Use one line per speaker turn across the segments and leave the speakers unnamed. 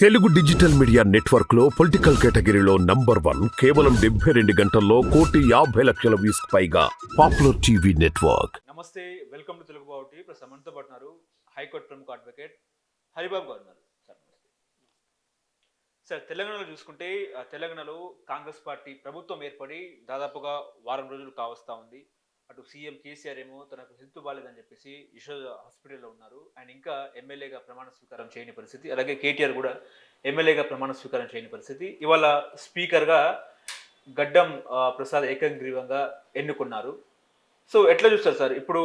Telugu digital media network లో political కేటగిరీలో number 1 కేవలం 72 గంటల్లో 1,50,00,000 వ్యూస్ పైగా పాపులర్ టీవీ నెట్వర్క్.
నమస్తే, వెల్కమ్ టు తెలుగు బావుటి. ఇప్పుడు మనతో పాటు ఉన్నారు హైకోర్టు ప్రముఖ అడ్వకేట్ హరిబాబు గారు ఉన్నారు. సార్ నమస్తే. సార్, తెలంగాణలో చూసుకుంటే తెలంగాణలో కాంగ్రెస్ పార్టీ ప్రభుత్వం ఏర్పడి దాదాపుగా వారం రోజులు కావస్తా ఉంది. అటు సీఎం కేసీఆర్ ఏమో తనకు హెల్త్ బాగాలేదని చెప్పేసి యశోద హాస్పిటల్లో ఉన్నారు. ఆయన ఇంకా ఎమ్మెల్యేగా ప్రమాణ స్వీకారం చేయని పరిస్థితి. అలాగే కేటీఆర్ కూడా ఎమ్మెల్యేగా ప్రమాణ స్వీకారం చేయని పరిస్థితి. ఇవాళ స్పీకర్గా గడ్డం ప్రసాద్ ఏకగ్రీవంగా ఎన్నుకున్నారు. సో ఎట్లా చూస్తారు సార్? ఇప్పుడు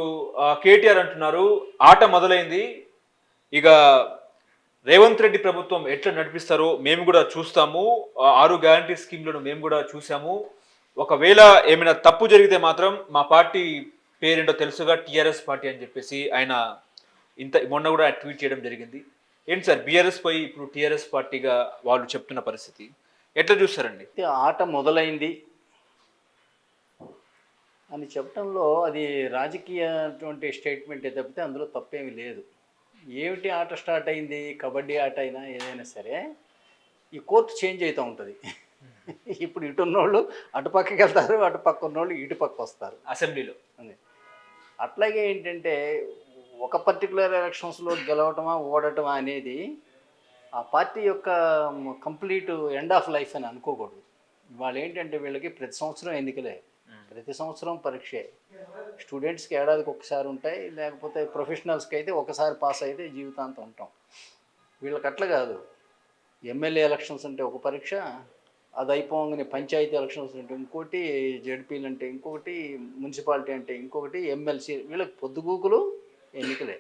కేటీఆర్ అంటున్నారు ఆట మొదలైంది, ఇక రేవంత్ రెడ్డి ప్రభుత్వం ఎట్లా నడిపిస్తారో మేము కూడా చూస్తాము, 6 గ్యారంటీ స్కీమ్లను మేము కూడా చూసాము, ఒకవేళ ఏమైనా తప్పు జరిగితే మాత్రం మా పార్టీ పేరేంటో తెలుసుగా, టీఆర్ఎస్ పార్టీ అని చెప్పేసి ఆయన మొన్న కూడా ట్వీట్ చేయడం జరిగింది. ఏంటి సార్, బీఆర్ఎస్ పై ఇప్పుడు టీఆర్ఎస్ పార్టీగా వాళ్ళు చెప్తున్న పరిస్థితి ఎట్లా చూస్తారండి?
ఆట మొదలైంది అని చెప్పడంలో అది రాజకీయటువంటి స్టేట్మెంట్ తప్పితే అందులో తప్పేమీ లేదు. ఏమిటి ఆట స్టార్ట్ అయింది? కబడ్డీ ఆట అయినా ఏదైనా సరే ఈ కోర్టు చేంజ్ అవుతూ ఉంటుంది. ఇప్పుడు ఇటు ఉన్నోళ్ళు అటుపక్కకి వెళ్తారు, అటుపక్క ఉన్నోళ్ళు ఇటుపక్క వస్తారు
అసెంబ్లీలో.
అట్లాగే ఏంటంటే ఒక పర్టికులర్ ఎలక్షన్స్లో గెలవటమా ఓడటమా అనేది ఆ పార్టీ యొక్క కంప్లీట్ ఎండ్ ఆఫ్ లైఫ్ అని అనుకోకూడదు. వాళ్ళు ఏంటంటే వీళ్ళకి ప్రతి సంవత్సరం ఎన్నికలే, ప్రతి సంవత్సరం పరీక్షే. స్టూడెంట్స్కి ఏడాదికి ఒకసారి ఉంటాయి, లేకపోతే ప్రొఫెషనల్స్కి అయితే ఒకసారి పాస్ అయితే జీవితాంతం ఉంటాం. వీళ్ళకి అట్లా కాదు. ఎమ్మెల్యే ఎలక్షన్స్ అంటే ఒక పరీక్ష, అది అయిపోగానే పంచాయతీ ఎలక్షన్స్ అంటే ఇంకోటి, జడ్పీలు అంటే ఇంకొకటి, మున్సిపాలిటీ అంటే ఇంకొకటి, ఎమ్మెల్సీ, వీళ్ళకి పొద్దుగూకులు ఎన్నికలే.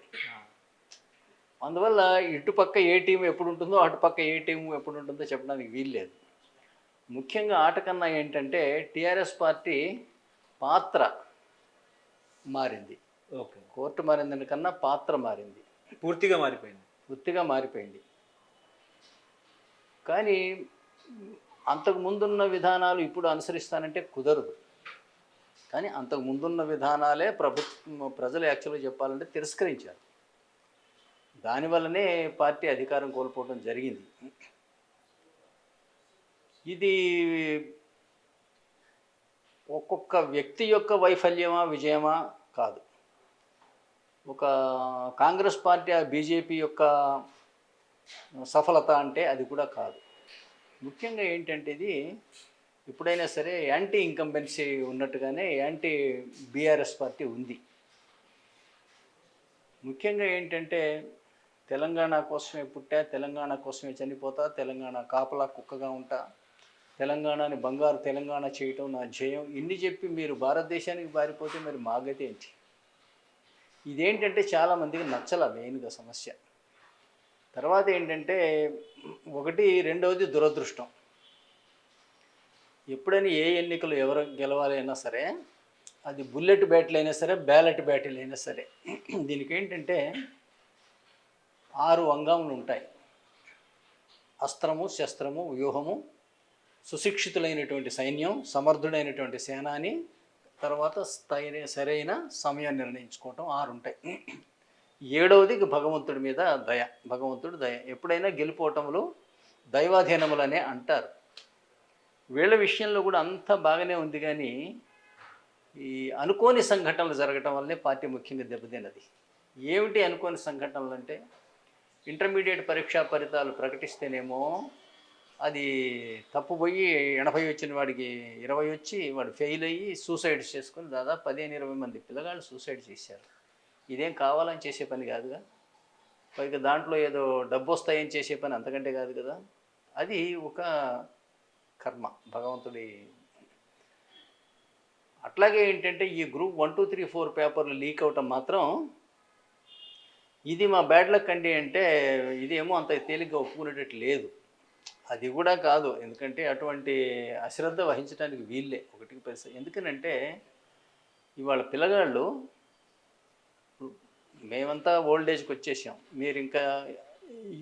అందువల్ల ఇటుపక్క ఏ టీం ఎప్పుడు ఉంటుందో అటుపక్క ఏ టీం ఎప్పుడు ఉంటుందో చెప్పడానికి వీల్లేదు. ముఖ్యంగా ఆట కన్నా ఏంటంటే టీఆర్ఎస్ పార్టీ పాత్ర మారింది.
ఓకే,
కోర్టు మారిందని కన్నా పాత్ర మారింది,
పూర్తిగా మారిపోయింది. కానీ అంతకు ముందున్న విధానాలు ఇప్పుడు అనుసరిస్తానంటే కుదరదు. కానీ అంతకు ముందున్న విధానాలే ప్రజలు యాక్చువల్గా చెప్పాలంటే తిరస్కరించారు. దానివల్లనే పార్టీ అధికారం కోల్పోవడం జరిగింది. ఇది ఒక్కొక్క వ్యక్తి యొక్క వైఫల్యమా విజయమా కాదు. ఒక కాంగ్రెస్ పార్టీ బీజేపీ యొక్క సఫలత అంటే అది కూడా కాదు. ముఖ్యంగా ఏంటంటే ఇది ఎప్పుడైనా సరే యాంటీ ఇంకంబెన్సీ ఉన్నట్టుగానే యాంటీ బీఆర్ఎస్ పార్టీ ఉంది. ముఖ్యంగా ఏంటంటే తెలంగాణ కోసమే పుట్టా, తెలంగాణ కోసమే చనిపోతా, తెలంగాణ కాపలా కుక్కగా ఉంటా, తెలంగాణని బంగారు తెలంగాణ చేయటం నా ధ్యేయం, ఇన్ని చెప్పి మీరు భారతదేశానికి పారిపోతే మరి మా గతి ఏంటి? ఇదేంటంటే చాలామందికి నచ్చల మెయిన్గా సమస్య. తర్వాత ఏంటంటే రెండవది దురదృష్టం. ఎప్పుడైనా ఏ ఎన్నికలు ఎవరు గెలవాలి అయినా సరే, అది బుల్లెట్ బ్యాటిల్ అయినా సరే, బ్యాలెట్ బ్యాటిల్ అయినా సరే, దీనికి ఏంటంటే 6 అంగములు ఉంటాయి. అస్త్రము, శస్త్రము, వ్యూహము, సుశిక్షితులైనటువంటి సైన్యం, సమర్థుడైనటువంటి సేనాని, తర్వాత సరైన సమయం నిర్ణయించుకోవటం 6 ఉంటాయి. 7వది భగవంతుడి మీద దయ, భగవంతుడు దయ. ఎప్పుడైనా గెలిపోవటములు దైవాధీనములనే అంటారు. వీళ్ళ విషయంలో కూడా అంతా బాగానే ఉంది. కానీ ఈ అనుకోని సంఘటనలు జరగటం వల్లనే పార్టీ ముఖ్యంగా దెబ్బతిన్నది. ఏమిటి అనుకోని సంఘటనలు అంటే, ఇంటర్మీడియట్ పరీక్షా ఫలితాలు ప్రకటిస్తేనేమో అది తప్పుపోయి 80 వచ్చిన వాడికి 20 వచ్చి వాడు ఫెయిల్ అయ్యి సూసైడ్ చేసుకుని దాదాపు 15-20 మంది పిల్లగాళ్ళు సూసైడ్ చేశారు. ఇదేం కావాలని చేసే పని కాదుగా. పైగా దాంట్లో ఏదో డబ్బు వస్తాయని చేసే పని అంతకంటే కాదు కదా. అది ఒక కర్మ, భగవంతుడి. అట్లాగే ఏంటంటే ఈ గ్రూప్ 1, 2, 3, 4 పేపర్లు లీక్ అవటం మాత్రం ఇది మా బ్యాడ్ లక్ అండి అంటే ఇదేమో అంత తేలిగ్గా ఒప్పుకునేటట్టు లేదు. అది కూడా కాదు, ఎందుకంటే అటువంటి అశ్రద్ధ వహించడానికి వీళ్ళే 1%. ఎందుకనంటే ఇవాళ పిల్లగాళ్ళు, మేమంతా ఓల్డేజ్కి వచ్చేసాం, మీరు ఇంకా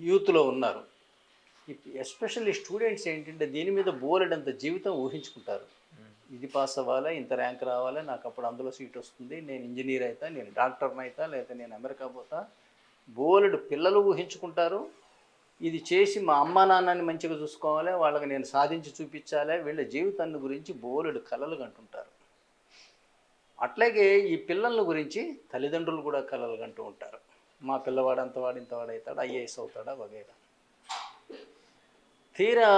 యూత్లో ఉన్నారు. ఎస్పెషల్లీ స్టూడెంట్స్ ఏంటంటే దీని మీద బోలెడంత జీవితం ఊహించుకుంటారు. ఇది పాస్ అవ్వాలా, ఇంత ర్యాంక్ రావాలా, నాకు అప్పుడు అందులో సీట్ వస్తుంది, నేను ఇంజనీర్ అవుతా, నేను డాక్టర్ని అవుతా, లేకపోతే నేను అమెరికా పోతా, బోలెడు పిల్లలు ఊహించుకుంటారు.
ఇది చేసి మా అమ్మా నాన్నని మంచిగా చూసుకోవాలి, వాళ్ళకి నేను సాధించి చూపించాలి, వీళ్ళ జీవితాన్ని గురించి బోలెడు కలలు కంటుంటారు. అట్లాగే ఈ పిల్లల గురించి తల్లిదండ్రులు కూడా కలలు కంటూ ఉంటారు. మా పిల్లవాడు అంతవాడు ఇంతవాడు అవుతాడు, ఐఏఎస్ అవుతాడా వగైరా. తీరా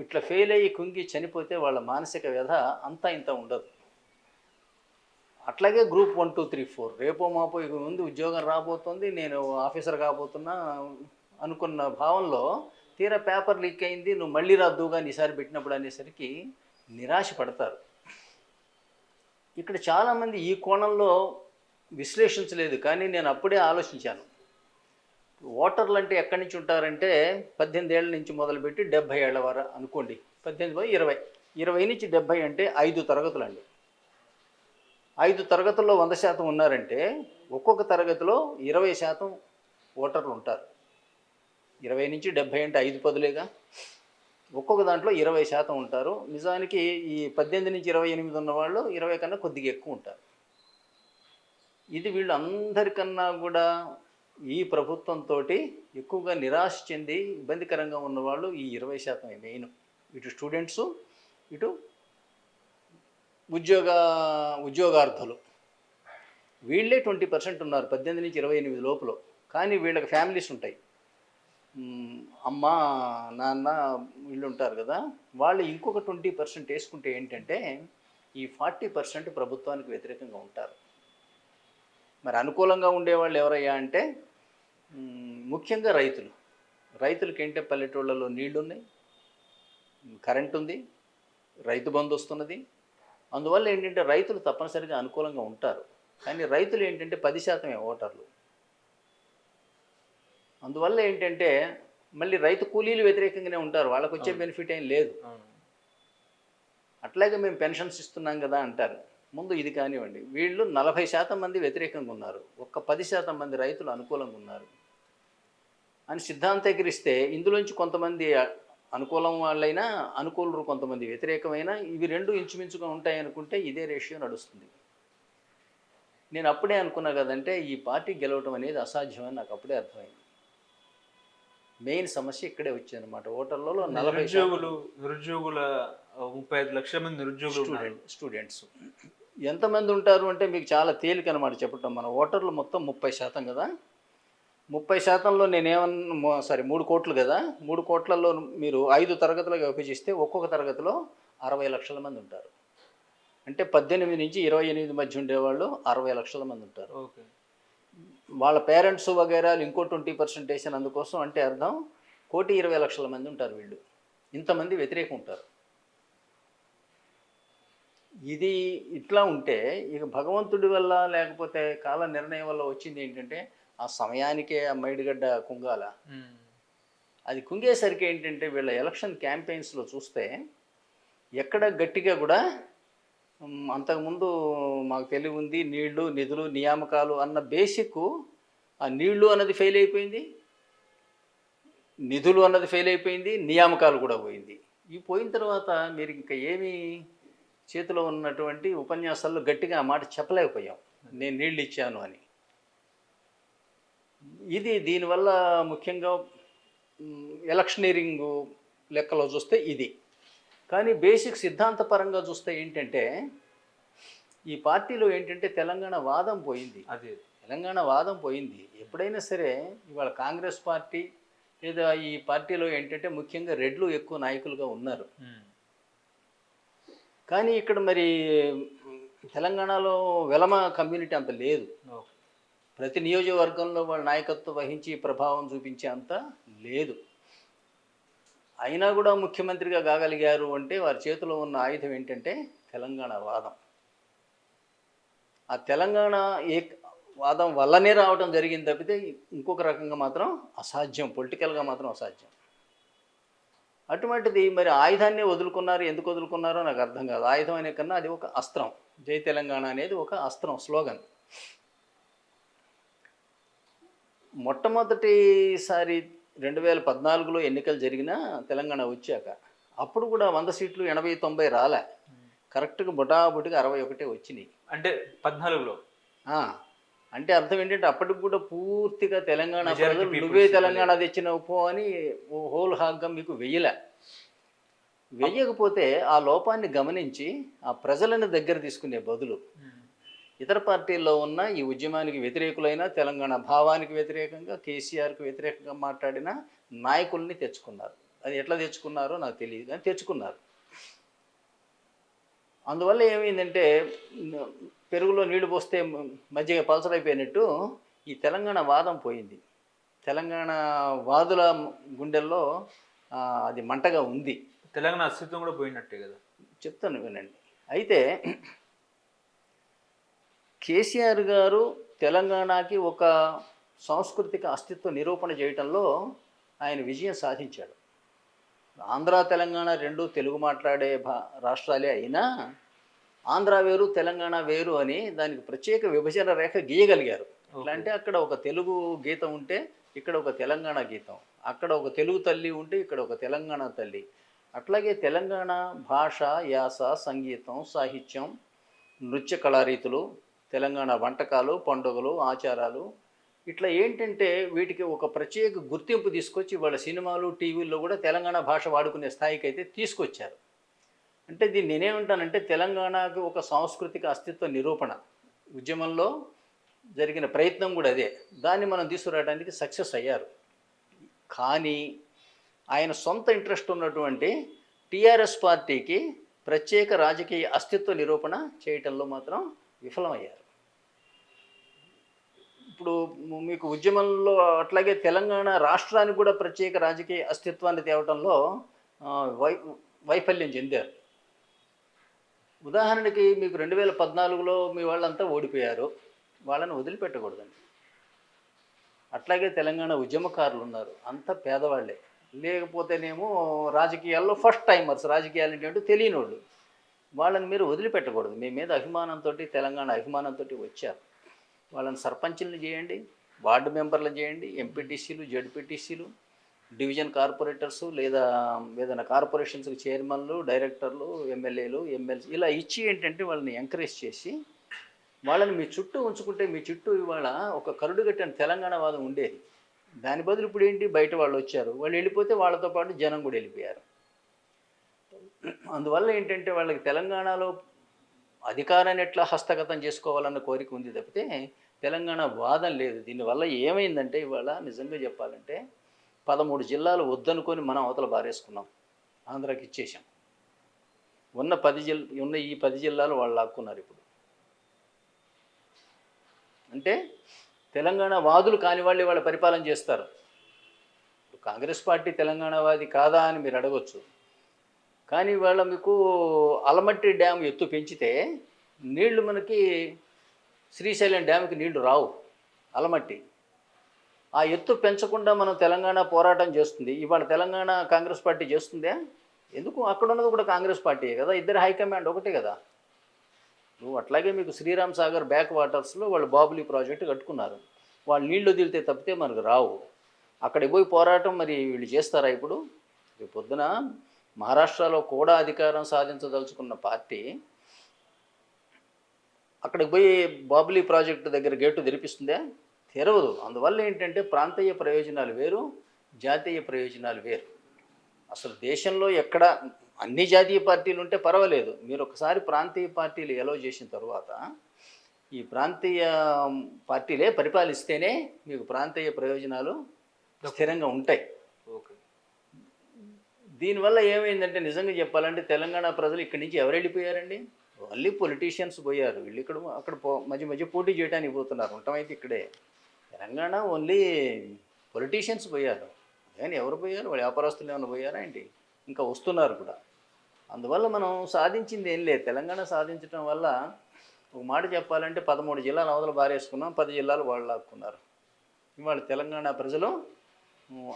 ఇట్లా ఫెయిల్ అయ్యి కుంగి చనిపోతే వాళ్ళ మానసిక వ్యధ అంతా ఇంత ఉండదు. అట్లాగే గ్రూప్ 1, 2, 3, 4 రేపో మాపో ఇక ముందు ఉద్యోగం రాబోతుంది, నేను ఆఫీసర్ కాబోతున్నా అనుకున్న భావంలో తీరా పేపర్ లీక్ అయింది, నువ్వు మళ్ళీ రాద్దుగా ఈసారి పెట్టినప్పుడు అనేసరికి నిరాశ పడతారు. ఇక్కడ చాలామంది ఈ కోణంలో విశ్లేషించలేదు, కానీ నేను అప్పుడే ఆలోచించాను. ఓటర్లు అంటే ఎక్కడి నుంచి ఉంటారంటే 18 ఏళ్ళ నుంచి మొదలుపెట్టి 70 ఏళ్ళ వరకు అనుకోండి. 18, 20, 20 నుంచి 70 అంటే 5 తరగతులు అండి. 5 తరగతుల్లో 100% ఉన్నారంటే ఒక్కొక్క తరగతిలో 20% ఓటర్లు ఉంటారు. 20 నుంచి 70 అంటే 5 పదులేగా, ఒక్కొక్క దాంట్లో 20% ఉంటారు. నిజానికి ఈ 18 నుంచి 28 ఉన్నవాళ్ళు 20 కన్నా కొద్దిగా ఎక్కువ ఉంటారు. ఇది వీళ్ళు అందరికన్నా కూడా ఈ ప్రభుత్వంతో ఎక్కువగా నిరాశ చెంది ఇబ్బందికరంగా ఉన్నవాళ్ళు ఈ 20% మెయిన్. ఇటు స్టూడెంట్సు, ఇటు ఉద్యోగార్థులు, వీళ్ళే 20% ఉన్నారు 18 నుంచి 28 లోపల. కానీ వీళ్ళకి ఫ్యామిలీస్ ఉంటాయి, అమ్మ నాన్న వీళ్ళు ఉంటారు కదా, వాళ్ళు ఇంకొక 20% వేసుకుంటే ఏంటంటే ఈ 40% ప్రభుత్వానికి వ్యతిరేకంగా ఉంటారు. మరి అనుకూలంగా ఉండేవాళ్ళు ఎవరయ్యా అంటే ముఖ్యంగా రైతులకి ఏంటంటే పల్లెటూళ్ళలో నీళ్లు ఉన్నాయి, కరెంట్ ఉంది, రైతు బంధు వస్తున్నది. అందువల్ల ఏంటంటే రైతులు తప్పనిసరిగా అనుకూలంగా ఉంటారు. కానీ రైతులు ఏంటంటే 10% ఓటర్లు. అందువల్ల ఏంటంటే మళ్ళీ రైతు కూలీలు వ్యతిరేకంగానే ఉంటారు, వాళ్ళకు వచ్చే బెనిఫిట్ ఏం లేదు. అట్లాగే మేము పెన్షన్స్ ఇస్తున్నాం కదా అంటారు. ముందు ఇది కానివ్వండి, వీళ్ళు 40% మంది వ్యతిరేకంగా ఉన్నారు, ఒక్క 10% మంది రైతులు అనుకూలంగా ఉన్నారు అని సిద్ధాంతీకరిస్తే ఇందులోంచి కొంతమంది అనుకూలం వాళ్ళైనా, అనుకూలరు కొంతమంది వ్యతిరేకమైన, ఇవి రెండు ఇంచుమించుగా ఉంటాయి అనుకుంటే ఇదే రేషియో నడుస్తుంది. నేను అప్పుడే అనుకున్నా కదంటే ఈ పార్టీ గెలవటం అనేది అసాధ్యమని నాకు అప్పుడే అర్థమైంది. మెయిన్ సమస్య ఇక్కడే వచ్చిందనమాట. ఓటర్లలో 40%
నిరుద్యోగుల 35 లక్షల మంది నిరుద్యోగులు
స్టూడెంట్స్ ఎంతమంది ఉంటారు అంటే మీకు చాలా తేలిక అనమాట చెప్పటం. మన ఓటర్లు మొత్తం 30% కదా, 30%లో నేనేమన్నా 3 కోట్లు కదా, 3 కోట్లలో మీరు 5 తరగతులుగా విభజిస్తే ఒక్కొక్క తరగతిలో 60 లక్షల మంది ఉంటారు. అంటే 18 నుంచి 28 మధ్య ఉండేవాళ్ళు 60 లక్షల మంది ఉంటారు.
ఓకే,
వాళ్ళ పేరెంట్స్ వగైరాలు ఇంకో 20% వేసిన అందుకోసం అంటే అర్థం 1,20,00,000 మంది ఉంటారు. వీళ్ళు ఇంతమంది వ్యతిరేకం ఉంటారు. ఇది ఇట్లా ఉంటే ఇక భగవంతుడి వల్ల లేకపోతే కాల నిర్ణయం వల్ల వచ్చింది ఏంటంటే ఆ సమయానికే ఆ మైడిగడ్డ కుంగాల. అది కుంగేసరికి ఏంటంటే వీళ్ళ ఎలక్షన్ క్యాంపెయిన్స్లో చూస్తే ఎక్కడ గట్టిగా కూడా అంతకుముందు మాకు తెలివి ఉంది, నీళ్లు నిధులు నియామకాలు అన్న బేసిక్, ఆ నీళ్లు అన్నది ఫెయిల్ అయిపోయింది, నిధులు అన్నది ఫెయిల్ అయిపోయింది, నియామకాలు కూడా పోయింది. ఇవి పోయిన తర్వాత మీరు ఇంకా ఏమీ చేతిలో ఉన్నటువంటి ఉపన్యాసాల్లో గట్టిగా ఆ మాట చెప్పలేకపోయాం, నేను నీళ్ళు ఇచ్చాను అని. ఇది దీనివల్ల ముఖ్యంగా ఎలక్షనీరింగ్ లెక్కలో చూస్తే ఇది. కానీ బేసిక్ సిద్ధాంతపరంగా చూస్తే ఏంటంటే ఈ పార్టీలో ఏంటంటే తెలంగాణ వాదం పోయింది. తెలంగాణ వాదం పోయింది. ఎప్పుడైనా సరే ఇవాళ కాంగ్రెస్ పార్టీ లేదా ఈ పార్టీలో ఏంటంటే ముఖ్యంగా రెడ్లు ఎక్కువ నాయకులుగా ఉన్నారు. కానీ ఇక్కడ మరి తెలంగాణలో వెలమ కమ్యూనిటీ అంత లేదు. ప్రతి నియోజకవర్గంలో వాళ్ళ నాయకత్వం వహించి ప్రభావం చూపించే అంత లేదు. అయినా కూడా ముఖ్యమంత్రిగా కాగలిగారు అంటే వారి చేతిలో ఉన్న ఆయుధం ఏంటంటే తెలంగాణ వాదం. ఆ తెలంగాణ వాదం వల్లనే రావడం జరిగింది తప్పితే ఇంకొక రకంగా మాత్రం అసాధ్యం, పొలిటికల్గా మాత్రం అసాధ్యం. అటువంటిది మరి ఆయుధాన్ని వదులుకున్నారు. ఎందుకు వదులుకున్నారో నాకు అర్థం కాదు. ఆయుధం అనే కన్నా అది ఒక అస్త్రం. జై తెలంగాణ అనేది ఒక అస్త్రం, స్లోగన్. మొట్టమొదటిసారి 2014లో ఎన్నికలు జరిగిన తెలంగాణ వచ్చాక అప్పుడు కూడా 100 సీట్లు 80-90 రాలే, కరెక్ట్గా బుటాబుటిగా 61 వచ్చినాయి.
అంటే 14లో
అంటే అర్థం ఏంటంటే అప్పటికి కూడా పూర్తిగా తెలంగాణ
Majority
ప్రజలు
peoples
నువ్వే
ఇవ్వలేదు.
తెలంగాణ తెచ్చినవు పో అని హోల్ హాగ్గా మీకు వెయ్యలే. వెయ్యకపోతే ఆ లోపాన్ని గమనించి ఆ ప్రజలను దగ్గర తీసుకునే బదులు ఇతర పార్టీల్లో ఉన్న ఈ ఉద్యమానికి వ్యతిరేకులైన తెలంగాణ భావానికి వ్యతిరేకంగా కేసీఆర్కి వ్యతిరేకంగా మాట్లాడిన నాయకుల్ని తెచ్చుకున్నారు. అది ఎట్లా తెచ్చుకున్నారో నాకు తెలియదు కానీ తెచ్చుకున్నారు. అందువల్ల ఏమైందంటే పెరుగులో నీళ్లు పోస్తే మజ్జిగ పలసరైపోయినట్టు ఈ తెలంగాణ వాదం పోయింది. తెలంగాణ వాదుల గుండెల్లో అది మంటగా ఉంది.
తెలంగాణ అస్తిత్వం కూడా పోయినట్టే కదా.
చెప్తాను వినండి. అయితే కేసీఆర్ గారు తెలంగాణకి ఒక సాంస్కృతిక అస్తిత్వ నిరూపణ చేయటంలో ఆయన విజయం సాధించాడు. ఆంధ్ర తెలంగాణ రెండు తెలుగు మాట్లాడే రాష్ట్రాలే అయినా ఆంధ్ర వేరు తెలంగాణ వేరు అని దానికి ప్రత్యేక విభజన రేఖ గీయగలిగారు. ఎట్లా అంటే అక్కడ ఒక తెలుగు గీతం ఉంటే ఇక్కడ ఒక తెలంగాణ గీతం, అక్కడ ఒక తెలుగు తల్లి ఉంటే ఇక్కడ ఒక తెలంగాణ తల్లి. అట్లాగే తెలంగాణ భాష, యాస, సంగీతం, సాహిత్యం, నృత్య కళారీతులు, తెలంగాణ వంటకాలు, పండుగలు, ఆచారాలు, ఇట్లా ఏంటంటే వీటికి ఒక ప్రత్యేక గుర్తింపు తీసుకొచ్చి వాళ్ళ సినిమాలు, టీవీల్లో కూడా తెలంగాణ భాష వాడుకునే స్థాయికి అయితే తీసుకొచ్చారు. అంటే దీన్ని నేనేమంటానంటే తెలంగాణకు ఒక సాంస్కృతిక అస్తిత్వ నిరూపణ ఉద్యమంలో జరిగిన ప్రయత్నం కూడా అదే. దాన్ని మనం తీసుకురావడానికి సక్సెస్ అయ్యారు. కానీ ఆయన సొంత ఇంట్రెస్ట్ ఉన్నటువంటి టీఆర్ఎస్ పార్టీకి ప్రత్యేక రాజకీయ అస్తిత్వ నిరూపణ చేయటంలో మాత్రం విఫలమయ్యారు. ఇప్పుడు మీకు ఉద్యమంలో అట్లాగే తెలంగాణ రాష్ట్రానికి కూడా ప్రత్యేక రాజకీయ అస్తిత్వాన్ని తేవటంలో వైఫల్యం చెందారు. ఉదాహరణకి మీకు 2014లో మీ వాళ్ళంతా ఓడిపోయారు, వాళ్ళని వదిలిపెట్టకూడదండి. అట్లాగే తెలంగాణ ఉద్యమకారులు ఉన్నారు, అంతా పేదవాళ్ళే. లేకపోతేనేమో రాజకీయాల్లో ఫస్ట్ టైమర్స్, రాజకీయాలు ఏంటంటే తెలియని వాళ్ళు, వాళ్ళని మీరు వదిలిపెట్టకూడదు. మీ మీద అభిమానంతో, తెలంగాణ అభిమానంతో వచ్చారు. వాళ్ళని సర్పంచులను చేయండి, వార్డు మెంబర్లను చేయండి, ఎంపీటీసీలు, జడ్పీటీసీలు, డివిజన్ కార్పొరేటర్సు, లేదా ఏదైనా కార్పొరేషన్స్కి చైర్మన్లు, డైరెక్టర్లు, ఎమ్మెల్యేలు, ఎమ్మెల్సీ ఇలా ఇచ్చి ఏంటంటే వాళ్ళని ఎంకరేజ్ చేసి వాళ్ళని మీ చుట్టూ ఉంచుకుంటే మీ చుట్టూ ఇవాళ ఒక కరుడుగట్టిన తెలంగాణ వాదం ఉండేది. దాని బదులు ఇప్పుడు ఏంటి, బయట వాళ్ళు వచ్చారు, వాళ్ళు వెళ్ళిపోతే వాళ్ళతో పాటు జనం కూడా వెళ్ళిపోయారు. అందువల్ల ఏంటంటే వాళ్ళకి తెలంగాణలో అధికారాన్ని ఎట్లా హస్తగతం చేసుకోవాలన్న కోరిక ఉంది తప్పితే తెలంగాణ వాదం లేదు. దీనివల్ల ఏమైందంటే ఇవాళ నిజంగా చెప్పాలంటే 13 జిల్లాలు వద్దనుకొని మనం అవతల బారేసుకున్నాం, ఆంధ్రాకి ఇచ్చేసాం. ఉన్న ఈ 10 జిల్లాలు వాళ్ళు లాక్కున్నారు. ఇప్పుడు అంటే తెలంగాణ వాదులు కాని వాళ్ళు వాళ్ళ పరిపాలన చేస్తారు. కాంగ్రెస్ పార్టీ తెలంగాణవాది కాదా అని మీరు అడగొచ్చు. కానీ వాళ్ళ మీకు అలమట్టి డ్యామ్ ఎత్తు పెంచితే నీళ్లు మనకి శ్రీశైలం డ్యామ్కి నీళ్లు రావు, అలమట్టి. ఆ ఎత్తు పెంచకుండా మనం తెలంగాణ పోరాటం చేస్తుంది. ఇవాళ తెలంగాణ కాంగ్రెస్ పార్టీ చేస్తుందే ఎందుకు? అక్కడ ఉన్నది కూడా కాంగ్రెస్ పార్టీయే కదా, ఇద్దరు హైకమాండ్ ఒకటే కదా. నువ్వు అట్లాగే మీకు శ్రీరామ్ సాగర్ బ్యాక్ వాటర్స్లో వాళ్ళు బాబులీ ప్రాజెక్టు కట్టుకున్నారు, వాళ్ళు నీళ్లు వదిలితే తప్పితే మనకు రావు. అక్కడికి పోయి పోరాటం మరి వీళ్ళు చేస్తారా? ఇప్పుడు పొద్దున మహారాష్ట్రలో కూడా అధికారం సాధించదలుచుకున్న పార్టీ అక్కడికి పోయి బాబులీ ప్రాజెక్టు దగ్గర గేటు తెరిపిస్తుందే? తెరవదు. అందువల్ల ఏంటంటే ప్రాంతీయ ప్రయోజనాలు వేరు, జాతీయ ప్రయోజనాలు వేరు. అసలు దేశంలో ఎక్కడ అన్ని జాతీయ పార్టీలు ఉంటే పర్వాలేదు, మీరు ఒకసారి ప్రాంతీయ పార్టీలు ఎలో చేసిన తర్వాత ఈ ప్రాంతీయ పార్టీలే పరిపాలిస్తేనే మీకు ప్రాంతీయ ప్రయోజనాలు స్థిరంగా ఉంటాయి.
ఓకే.
దీనివల్ల ఏమైందంటే నిజంగా చెప్పాలంటే తెలంగాణ ప్రజలు ఇక్కడి నుంచి ఎవరు వెళ్ళిపోయారండి? ఓన్లీ పొలిటీషియన్స్ పోయారు. వీళ్ళు ఇక్కడ అక్కడ మధ్య మధ్య పోటీ చేయడానికి పోతున్నారు, ఉండటమైతే ఇక్కడే. తెలంగాణ ఓన్లీ పొలిటీషియన్స్ పోయారు, కానీ ఎవరు పోయారు? వాళ్ళు వ్యాపారస్తులు ఏమైనా పోయారా ఏంటి? ఇంకా వస్తున్నారు కూడా. అందువల్ల మనం సాధించింది ఏం లేదు. తెలంగాణ సాధించడం వల్ల ఒక మాట చెప్పాలంటే 13 జిల్లాలు అవతల బారేసుకున్నాం, 10 జిల్లాలు వాళ్ళు లాక్కున్నారు. ఇవాళ తెలంగాణ ప్రజలు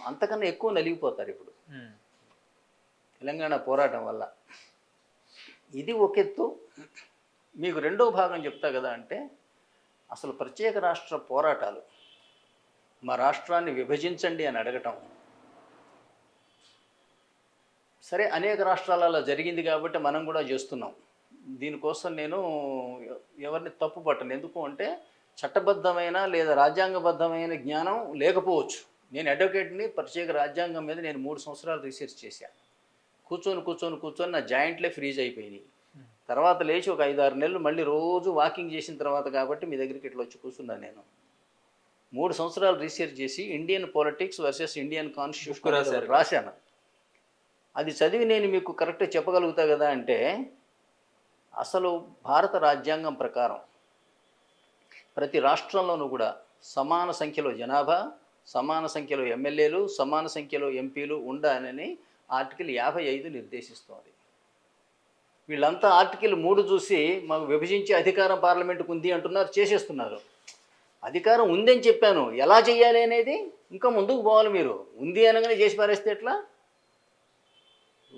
అంతకన్నా ఎక్కువ నలిగిపోతారు ఇప్పుడు తెలంగాణ పోరాటం వల్ల. ఇది ఒక ఎత్తు. మీకు రెండో భాగం చెప్తా కదా, అంటే అసలు ప్రత్యేక రాష్ట్ర పోరాటాలు, మా రాష్ట్రాన్ని విభజించండి అని అడగటం. సరే, అనేక రాష్ట్రాలలో జరిగింది కాబట్టి మనం కూడా చేస్తున్నాం. దీనికోసం నేను ఎవరిని తప్పు పట్టను. ఎందుకు అంటే చట్టబద్ధమైన లేదా రాజ్యాంగబద్ధమైన జ్ఞానం లేకపోవచ్చు. నేను అడ్వకేట్ని, ప్రత్యేక రాజ్యాంగం మీద నేను 3 సంవత్సరాలు రీసెర్చ్ చేశాను. కూర్చొని నా జాయింట్లే ఫ్రీజ్ అయిపోయినాయి. తర్వాత లేచి ఒక 5-6 నెలలు మళ్ళీ రోజు వాకింగ్ చేసిన తర్వాత కాబట్టి మీ దగ్గరికి ఇట్లా వచ్చి కూర్చున్నాను నేను. 3 సంవత్సరాలు రీసెర్చ్ చేసి Indian politics versus Indian constitution రాశాను. అది చదివి నేను మీకు కరెక్ట్గా చెప్పగలుగుతా కదా అంటే, అసలు భారత రాజ్యాంగం ప్రకారం ప్రతి రాష్ట్రంలోనూ కూడా సమాన సంఖ్యలో జనాభా, సమాన సంఖ్యలో ఎమ్మెల్యేలు, సమాన సంఖ్యలో ఎంపీలు ఉండాలని ఆర్టికల్ 55 నిర్దేశిస్తోంది. వీళ్ళంతా ఆర్టికల్ 3 చూసి మాకు విభజించే అధికారం పార్లమెంటుకు ఉంది అంటున్నారు, చేసేస్తున్నారు. అధికారం ఉందని చెప్పాను, ఎలా చేయాలి అనేది ఇంకా ముందుకు పోవాలి. మీరు ఉంది అనగానే చేసి పారేస్తే ఎట్లా?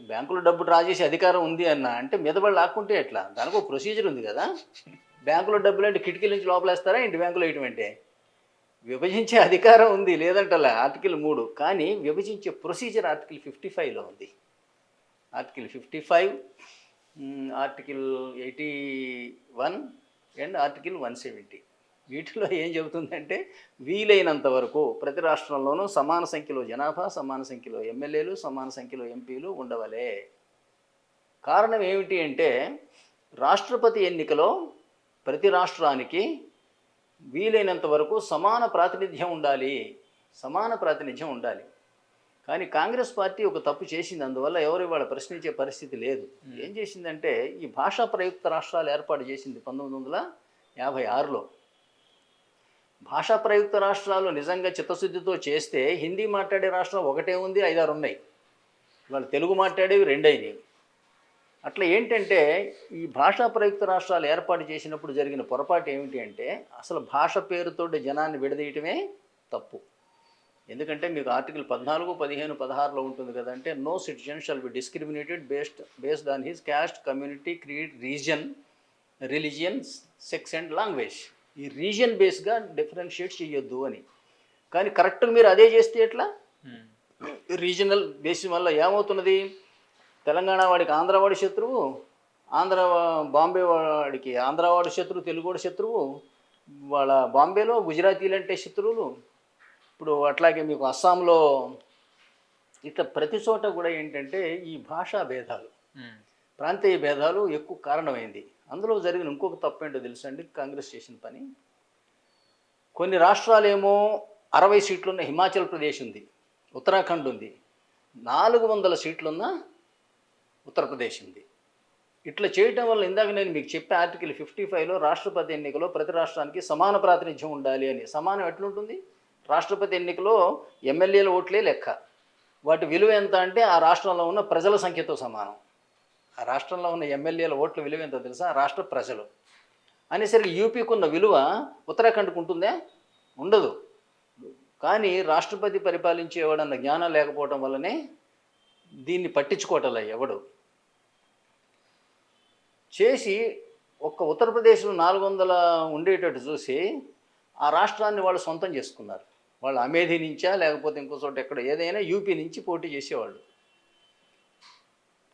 బ్యాంకులో డబ్బు డ్రా చేసి అధికారం ఉంది అన్న అంటే మీదబడి లాక్కుంటే ఎట్లా? దానికి ఒక ప్రొసీజర్ ఉంది కదా. బ్యాంకులో డబ్బులు అంటే కిటికీల నుంచి లోపలేస్తారా ఇంటి బ్యాంకులో వేయటమంటే? విభజించే అధికారం ఉంది లేదంటలా ఆర్టికల్ 3, కానీ విభజించే ప్రొసీజర్ ఆర్టికల్ 55లో ఉంది. Article 55, article 81 and article 170. వీటిలో ఏం చెబుతుందంటే వీలైనంత వరకు ప్రతి రాష్ట్రంలోనూ సమాన సంఖ్యలో జనాభా, సమాన సంఖ్యలో ఎమ్మెల్యేలు, సమాన సంఖ్యలో ఎంపీలు ఉండవలే. కారణం ఏమిటి అంటే రాష్ట్రపతి ఎన్నికలో ప్రతి రాష్ట్రానికి వీలైనంత వరకు సమాన ప్రాతినిధ్యం ఉండాలి. కానీ కాంగ్రెస్ పార్టీ ఒక తప్పు చేసింది, అందువల్ల ఎవరు ఇవాళ ప్రశ్నించే పరిస్థితి లేదు. ఏం చేసిందంటే ఈ భాషా ప్రయుక్త రాష్ట్రాలు ఏర్పాటు చేసింది 1956లో. భాషా ప్రయుక్త రాష్ట్రాలు నిజంగా చిత్తశుద్ధితో చేస్తే హిందీ మాట్లాడే రాష్ట్రం ఒకటే ఉంది, 5-6 ఉన్నాయి. వాళ్ళు తెలుగు మాట్లాడేవి 2 అయినాయి. అట్లా ఏంటంటే ఈ భాషా ప్రయుక్త రాష్ట్రాలు ఏర్పాటు చేసినప్పుడు జరిగిన పొరపాటు ఏమిటి అంటే అసలు భాష పేరుతో జనాన్ని విడదీయటమే తప్పు. ఎందుకంటే మీకు ఆర్టికల్ 14, 15, 16లో ఉంటుంది కదంటే no citizen shall be discriminated based on his caste, community, creed, reason, religion, sex and language. ఈ రీజియన్ బేస్గా డిఫరెన్షియేట్ చేయొద్దు అని. కానీ కరెక్ట్గా మీరు అదే చేస్తే ఎట్లా? రీజనల్ బేసిస్ వల్ల ఏమవుతున్నది? తెలంగాణ వాడికి ఆంధ్రవాడి శత్రువు, బాంబే వాడికి ఆంధ్రవాడి శత్రువు, తెలుగువాడి శత్రువు, వాళ్ళ బాంబేలో గుజరాతీలు అంటే శత్రువులు. ఇప్పుడు అట్లాగే మీకు అస్సాంలో ఇట్లా ప్రతి చోట కూడా ఏంటంటే ఈ భాషా భేదాలు, ప్రాంతీయ భేదాలు ఎక్కువ కారణమైంది. అందులో జరిగిన ఇంకొక తప్పు ఏంటో తెలుసండి కాంగ్రెస్ చేసిన పని. కొన్ని రాష్ట్రాలేమో 60 సీట్లున్న హిమాచల్ ప్రదేశ్ ఉంది, ఉత్తరాఖండ్ ఉంది, 400 సీట్లున్న ఉత్తరప్రదేశ్ ఉంది. ఇట్లా చేయటం వల్ల ఇందాక నేను మీకు చెప్పే ఆర్టికల్ 55లో రాష్ట్రపతి ఎన్నికలో ప్రతి రాష్ట్రానికి సమాన ప్రాతినిధ్యం ఉండాలి అని. సమానం ఎట్లుంటుంది? రాష్ట్రపతి ఎన్నికలో ఎమ్మెల్యేల ఓట్లే లెక్క. వాటి విలువ ఎంత అంటే ఆ రాష్ట్రంలో ఉన్న ప్రజల సంఖ్యతో సమానం. ఆ రాష్ట్రంలో ఉన్న ఎమ్మెల్యేల ఓట్ల విలువ ఎంత తెలుసా? ఆ రాష్ట్ర ప్రజలు. అనేసరికి యూపీకి ఉన్న విలువ ఉత్తరాఖండ్కు ఉంటుందే? ఉండదు. కానీ రాష్ట్రపతి పరిపాలించేవాడన్న జ్ఞానం లేకపోవడం వల్లనే దీన్ని పట్టించుకోవటంలే ఎవడు. చేసి ఒక్క ఉత్తరప్రదేశ్లో 400 ఉండేటట్టు చూసి ఆ రాష్ట్రాన్ని వాళ్ళు సొంతం చేసుకున్నారు. వాళ్ళు అమేధి నుంచా లేకపోతే ఇంకో చోట ఎక్కడ ఏదైనా యూపీ నుంచి పోటీ చేసేవాళ్ళు.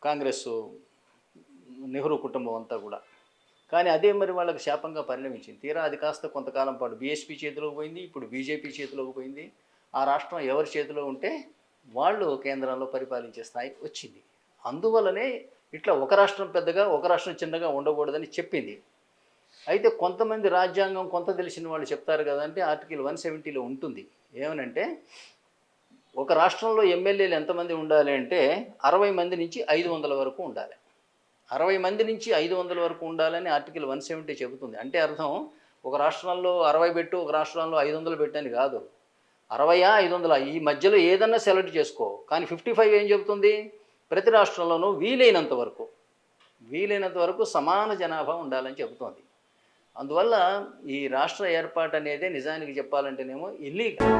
కాంగ్రెస్, నెహ్రూ కుటుంబం అంతా కూడా. కానీ అదే మరి వాళ్ళకి శాపంగా పరిణమించింది. తీరా అది కాస్త కొంతకాలం పాటు బీఎస్పీ చేతిలోకి పోయింది, ఇప్పుడు బీజేపీ చేతిలోకి పోయింది. ఆ రాష్ట్రం ఎవరి చేతిలో ఉంటే వాళ్ళు కేంద్రంలో పరిపాలించే స్థాయి వచ్చింది. అందువల్లనే ఇట్లా ఒక రాష్ట్రం పెద్దగా ఒక రాష్ట్రం చిన్నగా ఉండకూడదని చెప్పింది. అయితే కొంతమంది రాజ్యాంగం కొంత తెలిసిన వాళ్ళు చెప్తారు కదంటే ఆర్టికల్ 170లో ఉంటుంది. ఏమనంటే ఒక రాష్ట్రంలో ఎమ్మెల్యేలు ఎంతమంది ఉండాలి అంటే 60 మంది నుంచి 500 వరకు ఉండాలి. 60 మంది నుంచి 500 వరకు ఉండాలని ఆర్టికల్ 170 చెబుతుంది. అంటే అర్థం ఒక రాష్ట్రంలో 60 పెట్టు, ఒక రాష్ట్రంలో 500 పెట్టు అని కాదు. 60, 500 ఈ మధ్యలో ఏదన్నా సెలెక్ట్ చేసుకో. కానీ 55 ఏం చెబుతుంది? ప్రతి రాష్ట్రంలోనూ వీలైనంత వరకు సమాన జనాభా ఉండాలని చెబుతోంది. అందువల్ల ఈ రాష్ట్ర ఏర్పాటు అనేది నిజానికి చెప్పాలంటేనేమో ఇల్లీగల్.